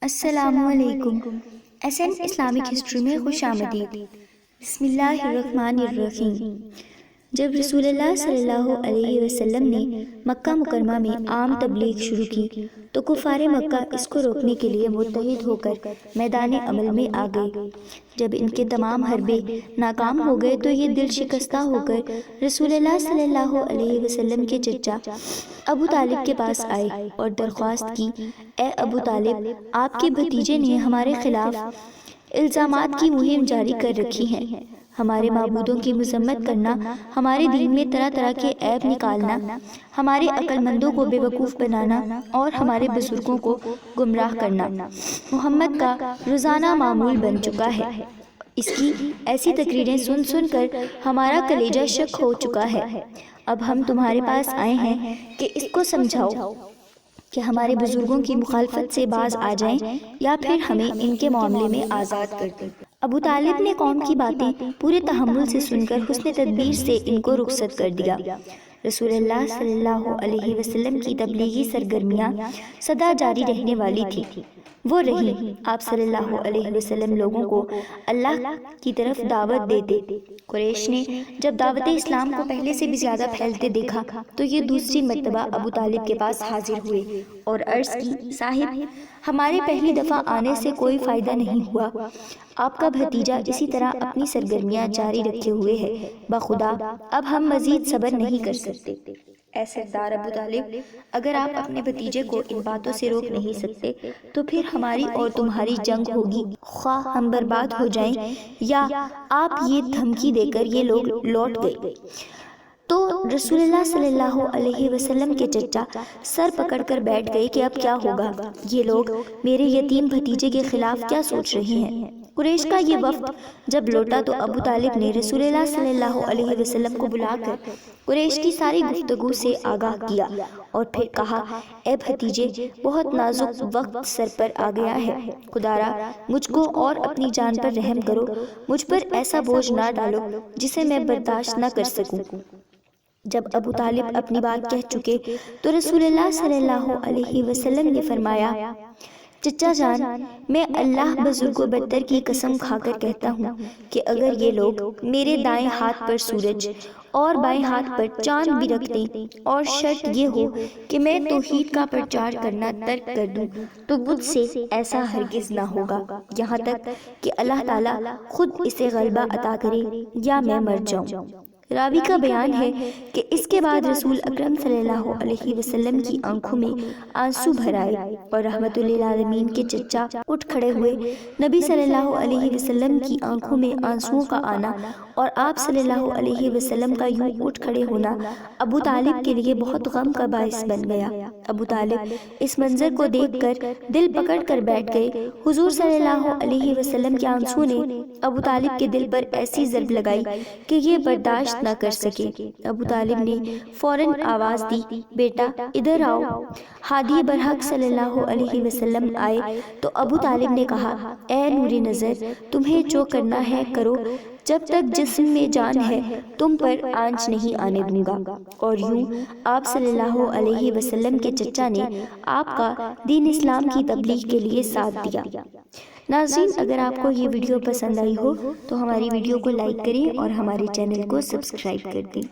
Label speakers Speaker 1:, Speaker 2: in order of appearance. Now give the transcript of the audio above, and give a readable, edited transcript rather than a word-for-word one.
Speaker 1: السلام علیکم۔ SN Islamic history میں خوش آمدید۔ بسم اللہ الرحمن الرحیم۔ جب رسول اللہ صلی اللہ علیہ وسلم نے مکہ مکرمہ میں عام تبلیغ شروع کی تو کفار مکہ اس کو روکنے کے لیے متحد ہو کر میدان عمل میں آ گئے۔ جب ان کے تمام حربے ناکام ہو گئے تو یہ دل شکستہ ہو کر رسول اللہ صلی اللہ علیہ وسلم کے چچا ابو طالب کے پاس آئے اور درخواست کی، اے ابو طالب، آپ کے بھتیجے نے ہمارے خلاف الزامات کی مہم جاری کر رکھی ہے۔ ہمارے معبودوں کی مذمت کرنا، ہمارے دین میں طرح طرح کے عیب نکالنا، ہمارے عقل مندوں کو بے وقوف بنانا اور ہمارے بزرگوں کو گمراہ کرنا محمد کا روزانہ معمول بن چکا ہے۔ اس کی ایسی تقریریں سن سن کر ہمارا کلیجہ شک ہو چکا ہے۔ اب ہم تمہارے پاس آئے ہیں کہ اس کو سمجھاؤ کہ ہمارے بزرگوں کی مخالفت سے باز آ جائیں یا پھر ہمیں ان کے معاملے میں آزاد کر دیں۔ ابو طالب نے قوم کی باتیں پورے تحمل سے سن کر حسن تدبیر سے ان کو رخصت کر دیا۔ رسول اللہ صلی اللہ علیہ وسلم کی تبلیغی سرگرمیاں سدا جاری رہنے والی تھی۔ وہ رہی، آپ صلی اللہ علیہ وسلم لوگوں کو اللہ کی طرف دعوت دیتے۔ قریش نے جب دعوت اسلام کو پہلے سے بھی زیادہ پھیلتے دیکھا تو یہ دوسری مرتبہ ابو طالب کے پاس حاضر ہوئے اور عرض کی، صاحب، ہمارے پہلی دفعہ آنے سے کوئی فائدہ نہیں ہوا۔ آپ کا بھتیجا اسی طرح اپنی سرگرمیاں جاری رکھے ہوئے ہے۔ بخدا اب ہم مزید صبر نہیں کر سکتے۔ اے سردار ابو طالب، اگر آپ اپنے بھتیجے کو ان باتوں سے روک نہیں سکتے تو پھر ہماری اور تمہاری جنگ ہوگی، خواہ ہم برباد ہو جائیں یا آپ یہ دھمکی دے کر یہ لوگ لوٹ گئے۔ تو رسول اللہ صلی اللہ علیہ وسلم کے چچا سر پکڑ کر بیٹھ گئے کہ اب کیا ہوگا، یہ لوگ میرے یتیم بھتیجے کے خلاف کیا سوچ رہے ہیں۔ قریش کا یہ وفد جب لوٹا تو ابو طالب نے رسول اللہ صلی اللہ علیہ وسلم کو بلا کر قریش کی ساری گفتگو سے آگاہ کیا اور پھر کہا، اے بھتیجے، بہت نازک وقت سر پر آ گیا ہے، خدارا مجھ کو اور اپنی جان پر رحم کرو، مجھ پر ایسا بوجھ نہ ڈالو جسے میں برداشت نہ کر سکوں۔ جب ابو طالب اپنی بات کہہ چکے تو رسول اللہ صلی اللہ علیہ وسلم نے فرمایا، چچا جان، میں اللہ بزرگ و برتر کی قسم کھا کر کہتا ہوں کہ اگر یہ لوگ میرے دائیں ہاتھ پر سورج اور بائیں ہاتھ پر چاند بھی رکھ دیں اور شرط یہ ہو کہ میں توحید کا پرچار کرنا ترک کر دوں تو مجھ سے ایسا ہرگز نہ ہوگا، یہاں تک کہ اللہ تعالیٰ خود اسے غلبہ عطا کرے یا میں مر جاؤں۔ راوی کا بیان ہے کہ اس کے بعد رسول اکرم صلی اللہ علیہ وسلم کی آنکھوں میں آنسو بھر آئے اور رحمت للعالمین کے چچا اٹھ کھڑے ہوئے۔ نبی صلی اللہ علیہ وسلم کی آنکھوں میں آنسوؤں کا آنا اور آپ صلی اللہ علیہ وسلم کا یوں اٹھ کھڑے ہونا ابو طالب کے لیے بہت غم کا باعث بن گیا۔ ابو طالب اس منظر کو دیکھ کر دل پکڑ کر بیٹھ گئے۔ حضور صلی اللہ علیہ وسلم کے آنسو نے ابو طالب کے دل پر ایسی ضرب لگائی کہ یہ برداشت نہ کر سکے۔ ابو طالب نے فوراً آواز دی، بیٹا ادھر آؤ۔ ہادی برحق صلی اللہ علیہ وسلم آئے تو ابو طالب نے کہا، اے نور نظر، تمہیں جو کرنا ہے کرو، جب تک جسم میں جان ہے تم پر آنچ نہیں آنے دوں گا۔ اور یوں آپ صلی اللہ علیہ وسلم کے چچا نے آپ کا دین اسلام کی تبلیغ کے لیے ساتھ دیا۔ ناظرین، اگر آپ کو یہ ویڈیو پسند آئی ہو تو ہماری ویڈیو کو لائک کریں اور ہمارے چینل کو سبسکرائب کر دیں۔